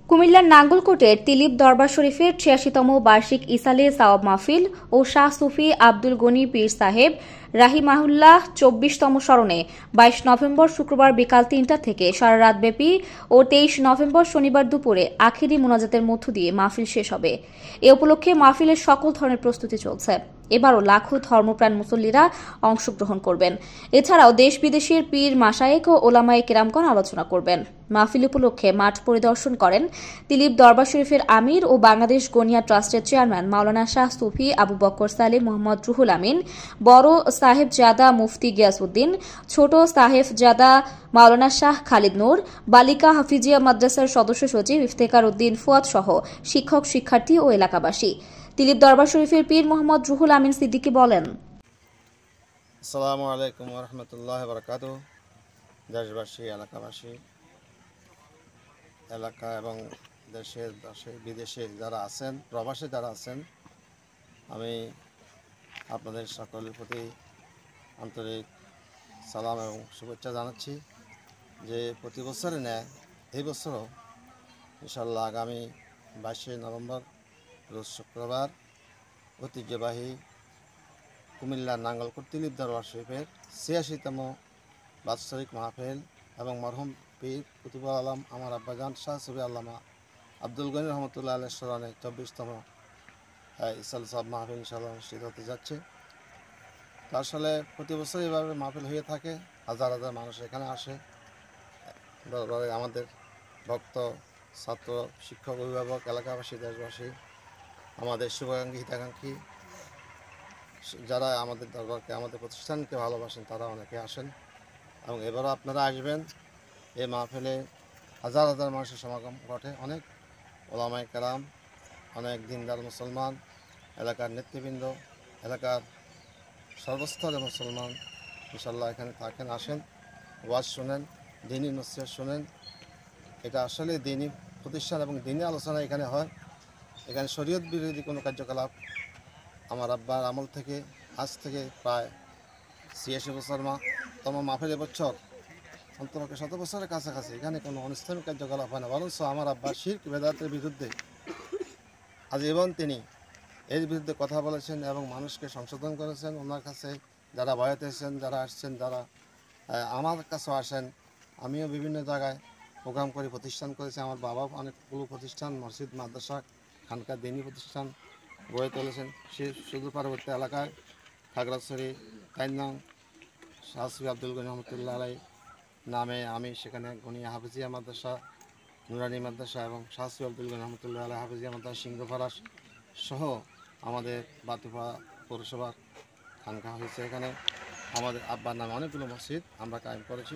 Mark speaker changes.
Speaker 1: কুমিল্লার নাঙ্গলকোটের তিলিপ দরবার শরীফের ৮৬তম বার্ষিক ইসালে সাওয়াব মাহফিল ও শাহ সুফি আব্দুল গনি পীর সাহেব রাহিমাহুল্লাহ ২৪তম স্মরণে ২২ নভেম্বর শুক্রবার বিকাল ৩টা থেকে সারা রাতব্যাপী ও ২৩ নভেম্বর শনিবার দুপুরে আখিরি মোনাজাতের মধ্য দিয়ে মাহফিল শেষ হবে। এ উপলক্ষে মাহফিলের সকল ধরনের প্রস্তুতি চলছে। এবারও লাখো ধর্মপ্রাণ মুসল্লিরা অংশগ্রহণ করবেন। এছাড়াও দেশ বিদেশের পীর মাশায়েখ ও ওলামায়ে কেরামগণ আলোচনা করবেন। মাহফিল উপলক্ষে মাঠ পরিদর্শন করেন তিলিপ দরবার শরীফের আমির ও বাংলাদেশ গনিয়া ট্রাস্টের চেয়ারম্যান মাওলানা শাহ সুফি আবু বকর সালেহ মোহাম্মদ রুহুল আমিন, বড় সাহেবজাদা মুফতি গিয়াসউদ্দিন, ছোট সাহেবজাদা মাওলানা শাহ খালিদ নূর, বালিকা হাফিজিয়া মাদ্রাসার সদস্য সচিব ইফতেখার উদ্দিন ফুয়াদ সহ শিক্ষক শিক্ষার্থী ও এলাকাবাসী। তিলিপ দরবার শরীফের পীর মোহাম্মদ রুহুল আমিন সিদ্দিকী বলেন,
Speaker 2: আসসালামু আলাইকুম ওয়া রাহমাতুল্লাহি ওয়া বারাকাতুহু। দেশবাসী, এলাকাবাসী, এলাকা এবং দেশের বিদেশে যারা আছেন, প্রবাসে যারা আছেন, আমি আপনাদের সকলের প্রতি আন্তরিক সালাম এবং শুভেচ্ছা জানাচ্ছি যে প্রতি বছরে ন্যায় এই বছরও ইনশাআল্লাহ আগামী ২২ নভেম্বর রোজ শুক্রবার ঐতিহ্যবাহী কুমিল্লার নাঙ্গলকোট তিলিপ দরবার শরীফের ৮৬তম বাৎসরিক মাহফিল এবং মরহুম পীর কুতুবুল আলম আমার আব্বাজান শাহ সুফি আল্লামা আব্দুল গনি রহমতুল্লাহ আলাইহির স্মরণে ২৪তম ইসালে সাওয়াব মাহফিল ইনশাআল্লাহ অনুষ্ঠিত হতে যাচ্ছে। তো আসলে প্রতি বছর এইভাবে মাহফিল হয়ে থাকে, হাজার হাজার মানুষ এখানে আসে। দরবারে আমাদের ভক্ত, ছাত্র, শিক্ষক, অভিভাবক, এলাকাবাসী, দেশবাসী, আমাদের শুভাকাঙ্ক্ষী, হিতাকাঙ্ক্ষী যারা আমাদের দরবারকে, আমাদের প্রতিষ্ঠানকে ভালোবাসেন তারা অনেকে আসেন এবং এবারও আপনারা আসবেন। এই মাহফিলে হাজার হাজার মানুষের সমাগম ঘটে। অনেক ওলামায়ে কেরাম, অনেক দিনদার মুসলমান, এলাকার নেতৃবৃন্দ, এলাকার সর্বস্তরের মুসলমান ইনশাআল্লাহ এখানে থাকেন, আসেন, ওয়াজ শোনেন, দ্বীনি নসিহত শোনেন। এটা আসলে দ্বীনি প্রতিষ্ঠান এবং দ্বীনি আলোচনা এখানে হয়। এখানে শরীয়ত বিরোধী কোনো কার্যকলাপ আমার আব্বার আমল থেকে আজ থেকে প্রায় ৮৬ বছর তম মাহফিল এবছর অন্তপক্ষে ১০০ বছরের কাছাকাছি এখানে কোনো অনুষ্ঠানিক কার্যকলাপ হয় না, বরঞ্চ আমার আব্বা শিরক বেদাতের বিরুদ্ধে আজীবন তিনি এর বিরুদ্ধে কথা বলেছেন এবং মানুষকে সংশোধন করেছেন। ওনার কাছে যারা বয়াত এসেছেন, যারা আসছেন, যারা আমার কাছেও আসেন, আমিও বিভিন্ন জায়গায় প্রোগ্রাম করে প্রতিষ্ঠান করেছি। আমার বাবাও অনেকগুলো প্রতিষ্ঠান, মসজিদ, মাদ্রাসা, খানকা, দ্বীনি প্রতিষ্ঠান গড়ে তুলেছেন। সে সুদূর পার্বত্য এলাকায় খাগড়াছড়ি, কাইনং, শাহ সুফি আব্দুল গনি রহমতুল্লাহ আলাইহি নামে আমি সেখানে গনিয়া হাফিজিয়া মাদ্রাসা, নুরানি মাদ্রাসা এবং শাহ সুফি আব্দুল গনি রহমতুল্লাহ আলাইহি হাফিজিয়া মাদ্রাসা সিংহফারাস সহ আমাদের বাতুফা পৌরসভার খানকা হয়েছে। এখানে আমাদের আব্বার নামে অনেকগুলো মসজিদ আমরা কায়েম করেছি।